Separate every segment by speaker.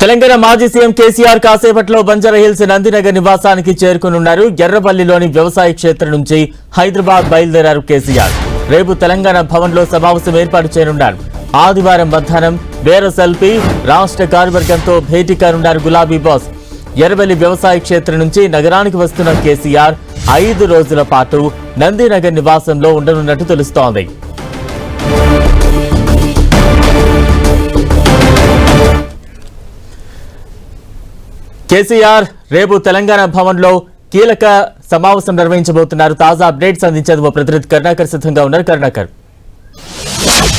Speaker 1: తెలంగాణ మాజీ సీఎం కేసీఆర్ కాసేపట్లో బంజారాహిల్స్ నందినగర్ నివాసానికి చేరుకునున్నారు. ఎర్రపల్లిలోని వ్యవసాయ క్షేత్రం నుంచి హైదరాబాద్ బయలుదేరారు కేసీఆర్. రేపు తెలంగాణ భవన్లో సమావేశం ఏర్పాటు చేయనున్నారు. ఆదివారం మధ్యాహ్నం బీఆర్ఎస్-ఎల్పీ రాష్ట్ర కార్యవర్గంతో భేటీ కానున్నారు గులాబీ బాస్. ఎర్రపల్లి వ్యవసాయ క్షేత్రం నుంచి నగరానికి వస్తున్న కేసీఆర్ 5 రోజుల పాటు నందినగర్ నివాసంలో ఉండనున్నట్టు తెలుస్తోంది. కేసీఆర్ రేపు తెలంగాణ భవన్లో కీలక సమావేశం నిర్వహించబోతున్నారు. తాజా అప్డేట్స్ అందించేందుకు ప్రతినిధి కరుణాకర్ సిద్ధంగా ఉన్నారు. కరుణాకర్,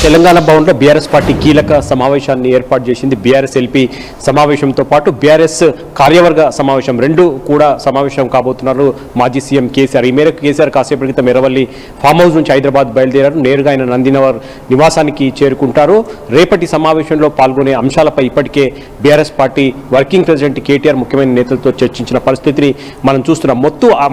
Speaker 2: తెలంగాణ భవన్లో బీఆర్ఎస్ పార్టీ కీలక సమావేశాన్ని ఏర్పాటు చేసింది. బీఆర్ఎస్-ఎల్పీ సమావేశంతో పాటు బీఆర్ఎస్ కార్యవర్గ సమావేశం రెండు కూడా సమావేశం కాబోతున్నారు మాజీ సీఎం కేసీఆర్. ఈ మేరకు కేసీఆర్ కాసేపటి క్రితం ఎర్రవల్లి ఫామ్ హౌస్ నుంచి హైదరాబాద్ బయలుదేరారు. నేరుగా ఆయన నందినగర్ నివాసానికి చేరుకుంటారు. రేపటి సమావేశంలో పాల్గొనే అంశాలపై ఇప్పటికే BRS party working president KTR ముఖ్యమైన నేతలతో చర్చించిన పరిస్థితిని మనం చూస్తున్నాం.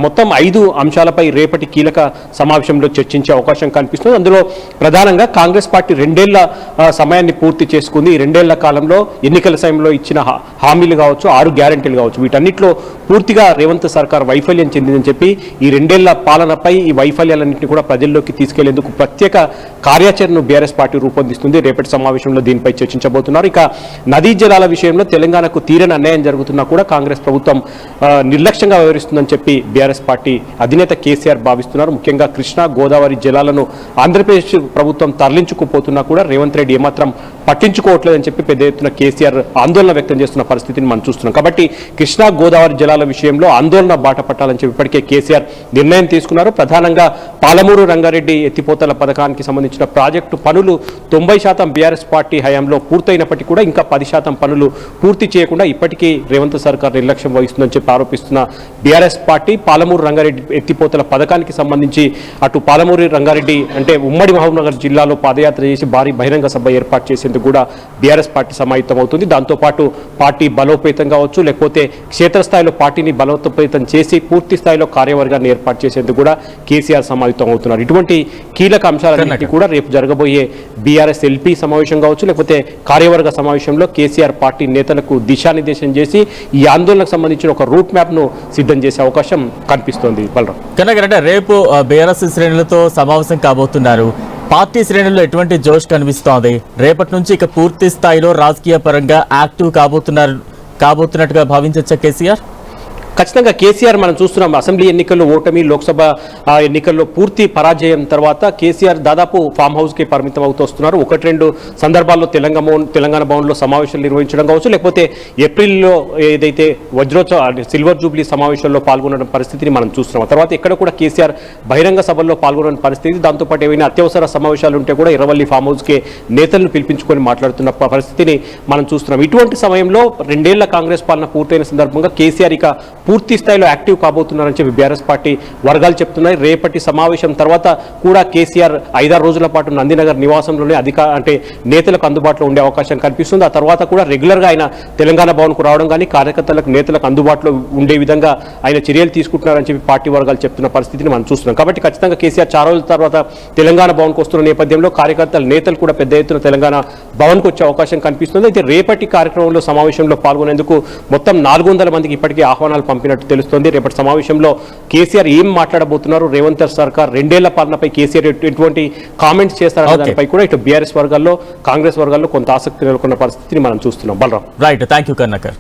Speaker 2: మొత్తం 5 అంశాలపై రేపటి కీలక సమావేశంలో చర్చించే అవకాశం కనిపిస్తుంది. అందులో ప్రధానంగా కాంగ్రెస్ పార్టీ 2 ఏళ్ల సమయాన్ని పూర్తి చేసుకుంది. ఈ 2 ఏళ్ల కాలంలో ఎన్నికల సమయంలో ఇచ్చిన హామీలు కావచ్చు, 6 గ్యారెంటీలు కావచ్చు, వీటన్నిటిలో పూర్తిగా రేవంత్ సర్కార్ వైఫల్యం చెందిందని చెప్పి ఈ 2 ఏళ్ల పాలనపై ఈ వైఫల్యాలన్నింటినీ కూడా ప్రజల్లోకి తీసుకెళ్లేందుకు ప్రత్యేక కార్యాచరణను బీఆర్ఎస్ పార్టీ రూపొందిస్తుంది. రేపటి సమావేశంలో దీనిపై చర్చించబోతున్నారు. ఇక నదీ జలాల విషయంలో తెలంగాణకు తీరని అన్యాయం జరుగుతున్నా కూడా కాంగ్రెస్ ప్రభుత్వం నిర్లక్ష్యంగా వ్యవహరిస్తుందని చెప్పి బీఆర్ఎస్ పార్టీ అధినేత కేసీఆర్ భావిస్తున్నారు. ముఖ్యంగా కృష్ణా గోదావరి జలాలను ఆంధ్రప్రదేశ్ ప్రభుత్వం తరలించుకుపోతున్నా కూడా రేవంత్ రెడ్డి ఏమాత్రం పట్టించుకోవట్లేదని చెప్పి పెద్ద ఎత్తున కేసీఆర్ ఆందోళన వ్యక్తం చేస్తున్న పరిస్థితిని మనం చూస్తున్నాం. కాబట్టి కృష్ణా గోదావరి జలాల విషయంలో ఆందోళన బాట పట్టాలని చెప్పి ఇప్పటికే కేసీఆర్ నిర్ణయం తీసుకున్నారు. ప్రధానంగా పాలమూరు రంగారెడ్డి ఎత్తిపోతల పథకానికి సంబంధించిన ప్రాజెక్టు పనులు 90% బీఆర్ఎస్ పార్టీ హయాంలో పూర్తయినప్పటికీ కూడా ఇంకా 10% పనులు పూర్తి చేయకుండా ఇప్పటికీ రేవంత్ సర్కార్ నిర్లక్ష్యం వహిస్తుందని చెప్పి ఆరోపిస్తున్న బీఆర్ఎస్ పార్టీ పాలమూరు రంగారెడ్డి ఎత్తిపోతల పథకానికి సంబంధించి అటు పాలమూరు రంగారెడ్డి అంటే ఉమ్మడి మహబూబ్నగర్ జిల్లాలో పాదయాత్ర చేసి భారీ బహిరంగ సభ ఏర్పాటు చేసేందుకు కూడా బీఆర్ఎస్ పార్టీ సమాయత్తం అవుతుంది. దాంతోపాటు పార్టీ బలోపేతం కావచ్చు, లేకపోతే క్షేత్రస్థాయిలో పార్టీని బలోపేతం చేసి పూర్తి స్థాయిలో కార్యవర్గాన్ని ఏర్పాటు చేసేందుకు కూడా కేసీఆర్ సమాయత్తం అవుతున్నారు. ఇటువంటి కీలక అంశాలన్నింటినీ కూడా రేపు జరగబోయే బీఆర్ఎస్-ఎల్పీ సమావేశం కావచ్చు, లేకపోతే కార్యవర్గ సమావేశంలో కేసీఆర్ పార్టీ నేతలకు దిశానిర్దేశం చేసి ఈ ఆందోళనకు సంబంధించిన ఒక రూట్ మ్యాప్ ను సిద్ధం చేసే అవకాశం కనిపిస్తోంది. బలరాం,
Speaker 1: కనుక రేపు బీఆర్ఎస్ శ్రేణులతో సమావేశం కాబోతున్నారు. పార్టీ శ్రేణుల్లో ఎటువంటి జోష్ కనిపిస్తోంది? రేపటి నుంచి ఇక పూర్తి స్థాయిలో రాజకీయ పరంగా యాక్టివ్ కాబోతున్నట్టుగా భావించచ్చా కేసీఆర్?
Speaker 2: ఖచ్చితంగా కేసీఆర్ మనం చూస్తున్నాం. అసెంబ్లీ ఎన్నికల్లో ఓటమి, లోక్సభ ఎన్నికల్లో పూర్తి పరాజయం తర్వాత కేసీఆర్ దాదాపు ఫామ్ హౌస్కి పరిమితం అవుతూ వస్తున్నారు. 1-2 సందర్భాల్లో తెలంగాణ భవన్లో సమావేశాలు నిర్వహించడం కావచ్చు, లేకపోతే ఏప్రిల్లో ఏదైతే వజ్రోత్సవ సిల్వర్ జూబ్లీ సమావేశంలో పాల్గొనడం పరిస్థితిని మనం చూస్తున్నాం. తర్వాత ఇక్కడ కూడా కేసీఆర్ బహిరంగ సభల్లో పాల్గొనడం పరిస్థితి. దాంతోపాటు ఏమైనా అత్యవసర సమావేశాలు ఉంటే కూడా ఎర్రవల్లి ఫామ్ హౌస్కి నేతలను పిలిపించుకొని మాట్లాడుతున్న పరిస్థితిని మనం చూస్తున్నాం. ఇటువంటి సమయంలో 2 ఏళ్ల కాంగ్రెస్ పాలన పూర్తయిన సందర్భంగా కేసీఆర్ ఇక పూర్తి స్థాయిలో యాక్టివ్ కాబోతున్నారని చెప్పి బీఆర్ఎస్ పార్టీ వర్గాలు చెప్తున్నాయి. రేపటి సమావేశం తర్వాత కూడా కేసీఆర్ 5-6 రోజుల పాటు నందినగర్ నివాసంలోనే నేతలకు అందుబాటులో ఉండే అవకాశం కనిపిస్తుంది. ఆ తర్వాత కూడా రెగ్యులర్గా ఆయన తెలంగాణ భవన్కు రావడం కానీ కార్యకర్తలకు నేతలకు అందుబాటులో ఉండే విధంగా ఆయన చర్యలు తీసుకుంటున్నారని చెప్పి పార్టీ వర్గాలు చెప్తున్న పరిస్థితిని మనం చూస్తున్నాం. కాబట్టి ఖచ్చితంగా కేసీఆర్ 4 రోజుల తర్వాత తెలంగాణ భవన్కు వస్తున్న నేపథ్యంలో కార్యకర్తలు నేతలు కూడా పెద్ద ఎత్తున తెలంగాణ భవన్కు వచ్చే అవకాశం కనిపిస్తుంది. అయితే రేపటి కార్యక్రమంలో సమావేశంలో పాల్గొనేందుకు మొత్తం 400 మందికి ఇప్పటికే ఆహ్వానాలు పంపినట్టు తెలుస్తోంది. రేపటి సమావేశంలో కేసీఆర్ ఏం మాట్లాడబోతున్నారు, రేవంత్ సర్కార్ 2 ఏళ్ల పాలనపై కేసీఆర్ ఎటువంటి కామెంట్స్ చేస్తారనే దానిపై కూడా ఇటు బీఆర్ఎస్ వర్గాల్లో కాంగ్రెస్ వర్గాల్లో కొంత ఆసక్తి నెలకొన్న పరిస్థితిని మనం చూస్తున్నాం. Balaram,
Speaker 1: right, thank you Karunakar.